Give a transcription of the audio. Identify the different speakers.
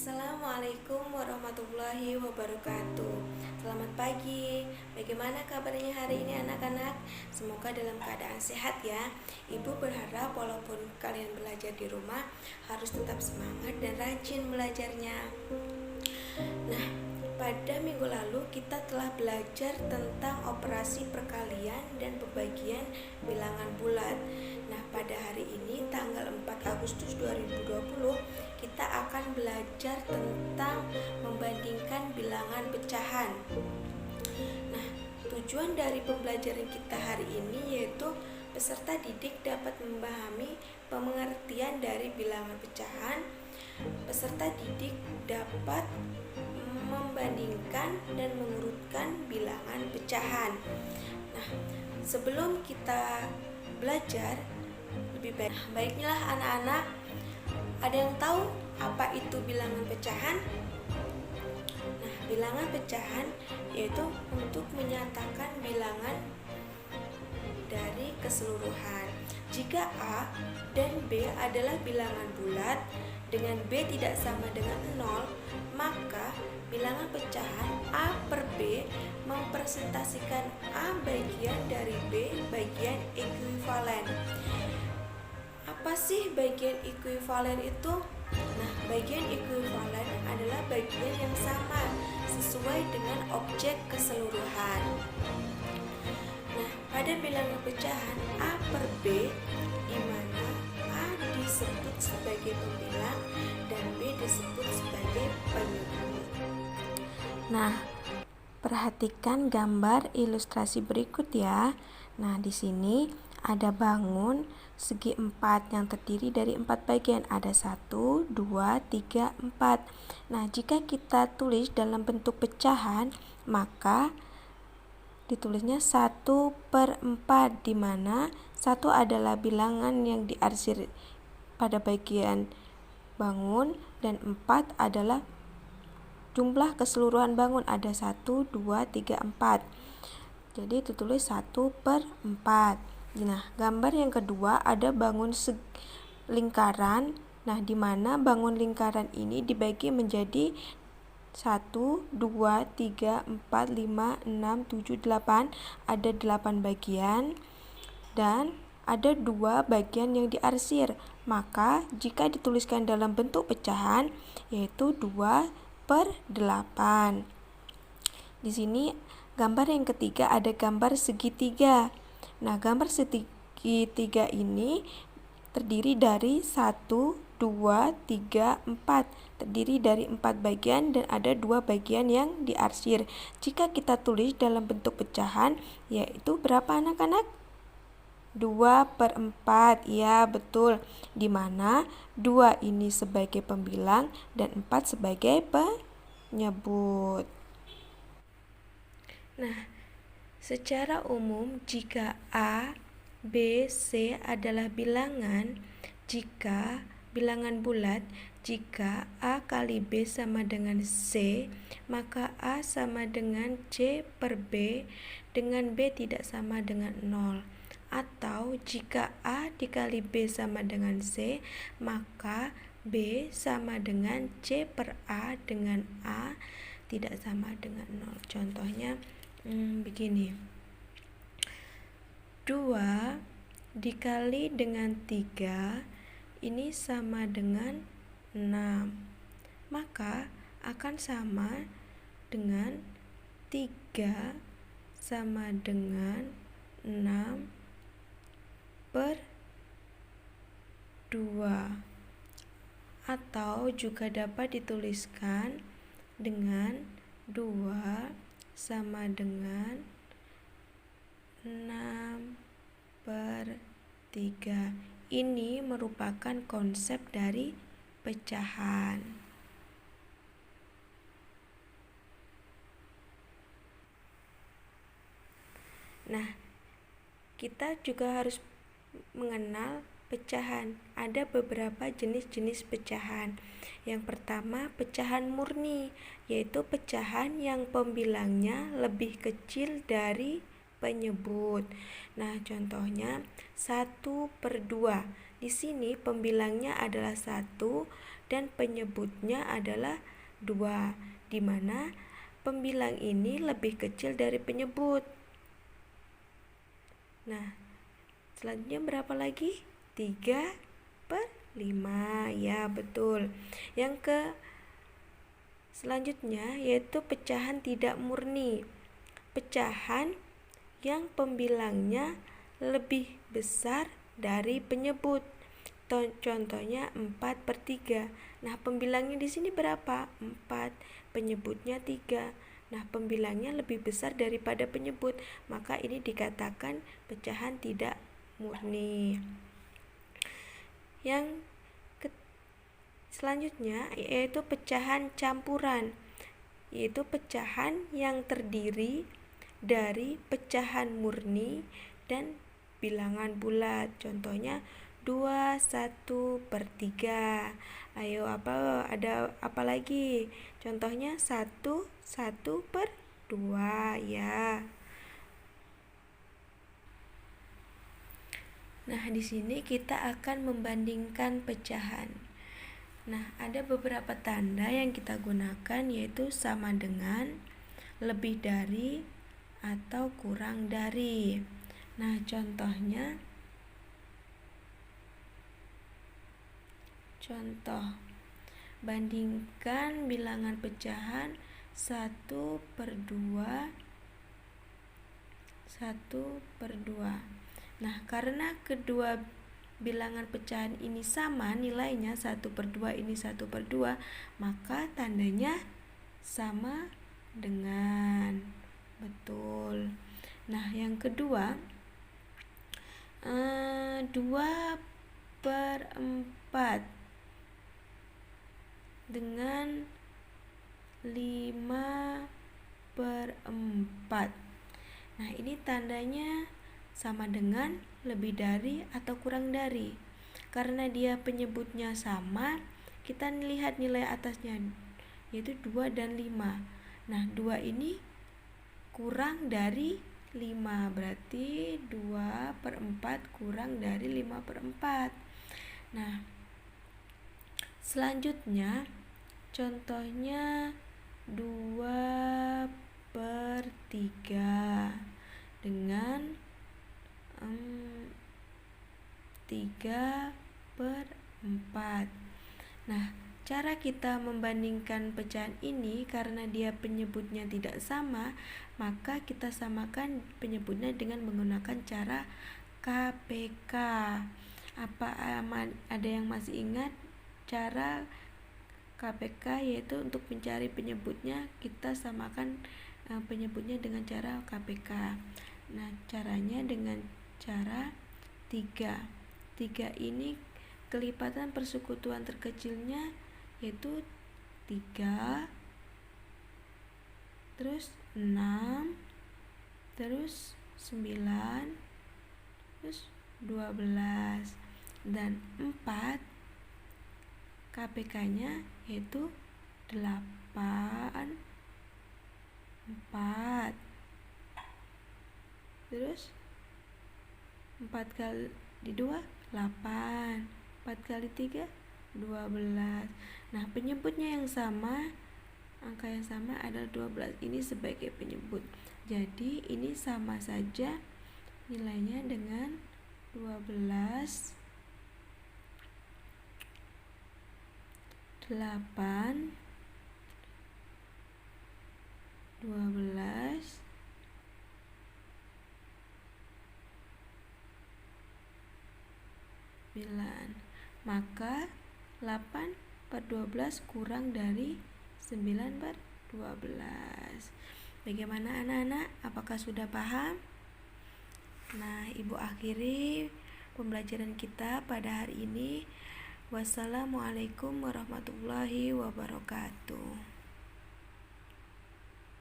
Speaker 1: Assalamualaikum warahmatullahi wabarakatuh. Selamat pagi. Bagaimana kabarnya hari ini anak-anak? Semoga dalam keadaan sehat ya. Ibu berharap walaupun kalian belajar di rumah harus tetap semangat dan rajin belajarnya. Nah, pada minggu lalu kita telah belajar tentang operasi perkalian dan pembagian bilangan bulat. Nah, pada hari ini tanggal 4 Agustus 2020 kita akan belajar tentang membandingkan bilangan pecahan. Nah, tujuan dari pembelajaran kita hari ini yaitu peserta didik dapat memahami pengertian dari bilangan pecahan. Peserta didik dapat membandingkan dan mengurutkan bilangan pecahan. Nah, sebelum kita belajar lebih baiknya anak-anak ada yang tahu apa itu bilangan pecahan? Nah, bilangan pecahan yaitu untuk menyatakan bilangan dari keseluruhan. Jika A dan B adalah bilangan bulat dengan B tidak sama dengan 0, maka bilangan pecahan A per B mempresentasikan A bagian dari B bagian ekuivalen. Apa sih bagian ekuivalen itu? Nah, bagian ekuivalen adalah bagian yang sama sesuai dengan objek keseluruhan. Nah, pada bilangan pecahan A per B di mana A disebut sebagai pembilang dan B disebut sebagai penyebut. Nah, perhatikan gambar ilustrasi berikut ya. Nah, di sini ada bangun segi 4 yang terdiri dari 4 bagian. Ada 1, 2, 3, 4. Nah, jika kita tulis dalam bentuk pecahan, maka ditulisnya 1/4, di mana 1 adalah bilangan yang diarsir pada bagian bangun dan 4 adalah jumlah keseluruhan bangun. Ada 1, 2, 3, 4. Jadi ditulis 1/4. Nah, gambar yang kedua ada bangun lingkaran. Nah, di mana bangun lingkaran ini dibagi menjadi 1, 2, 3, 4, 5, 6, 7, 8. Ada 8 bagian dan ada 2 bagian yang diarsir. Maka jika dituliskan dalam bentuk pecahan yaitu 2/8. Di sini gambar yang ketiga ada gambar segitiga. Nah, gambar segitiga ini terdiri dari 1, 2, 3, 4. Terdiri dari 4 bagian dan ada 2 bagian yang diarsir. Jika kita tulis dalam bentuk pecahan yaitu berapa anak-anak? 2/4. Ya, betul. Di mana 2 ini sebagai pembilang dan 4 sebagai penyebut. Nah, secara umum jika A, B, C adalah bilangan, jika bilangan bulat, jika A kali B sama dengan C, maka A sama dengan C per B dengan B tidak sama dengan 0. Atau jika A dikali B sama dengan C, maka B sama dengan C per A dengan A tidak sama dengan 0. Contohnya begini. 2 dikali dengan 3 ini sama dengan 6. Maka akan sama dengan 3 sama dengan 6/2. Atau juga dapat dituliskan dengan 2 sama dengan 6/3. Ini merupakan konsep dari pecahan. Nah, kita juga harus mengenal pecahan. Ada beberapa jenis-jenis pecahan. Yang pertama, pecahan murni, yaitu pecahan yang pembilangnya lebih kecil dari penyebut. Nah, contohnya 1/2. Di sini pembilangnya adalah 1 dan penyebutnya adalah 2, di mana pembilang ini lebih kecil dari penyebut. Nah, selanjutnya berapa lagi? 3/5. Ya, betul. Selanjutnya yaitu pecahan tidak murni. Pecahan yang pembilangnya lebih besar dari penyebut. Contohnya 4/3. Nah, pembilangnya di sini berapa? 4, penyebutnya 3. Nah, pembilangnya lebih besar daripada penyebut, maka ini dikatakan pecahan tidak murni. Selanjutnya yaitu pecahan campuran, yaitu pecahan yang terdiri dari pecahan murni dan bilangan bulat. Contohnya 2, 1/3. Ayo, ada apa lagi? Contohnya 1/2 ya. Nah, di sini kita akan membandingkan pecahan. Nah, ada beberapa tanda yang kita gunakan, yaitu sama dengan, lebih dari, atau kurang dari. Nah, contohnya, bandingkan bilangan pecahan 1/2, 1/2. Nah, karena kedua bilangan pecahan ini sama nilainya, 1/2 ini 1/2, maka tandanya sama dengan. Betul. Nah, yang kedua, 2/4 dengan 5/4. Nah, ini tandanya sama dengan, lebih dari, atau kurang dari. Karena dia penyebutnya sama, kita lihat nilai atasnya, yaitu 2 dan 5. Nah, 2 ini kurang dari 5, berarti 2/4 kurang dari 5/4. Nah, selanjutnya contohnya 2/3 dengan 3/4. Nah, cara kita membandingkan pecahan ini, karena dia penyebutnya tidak sama, maka kita samakan penyebutnya dengan menggunakan cara KPK. Ada yang masih ingat cara KPK? Yaitu untuk mencari penyebutnya, kita samakan penyebutnya dengan cara KPK. Nah, caranya dengan cara 3. 3 ini kelipatan persekutuan terkecilnya yaitu 3, terus 6, terus 9, terus 12, dan 4 KPK-nya yaitu 8, 4. Terus 4 kali 2, 8. 4 kali 3, 12. Nah, penyebutnya yang sama, angka yang sama adalah 12. Ini sebagai penyebut. Jadi, ini sama saja nilainya dengan 12, 8, 12, 9. Maka 8/12 kurang dari 9/12. Bagaimana anak-anak? Apakah sudah paham? Nah, Ibu akhiri pembelajaran kita pada hari ini. Wassalamualaikum warahmatullahi wabarakatuh.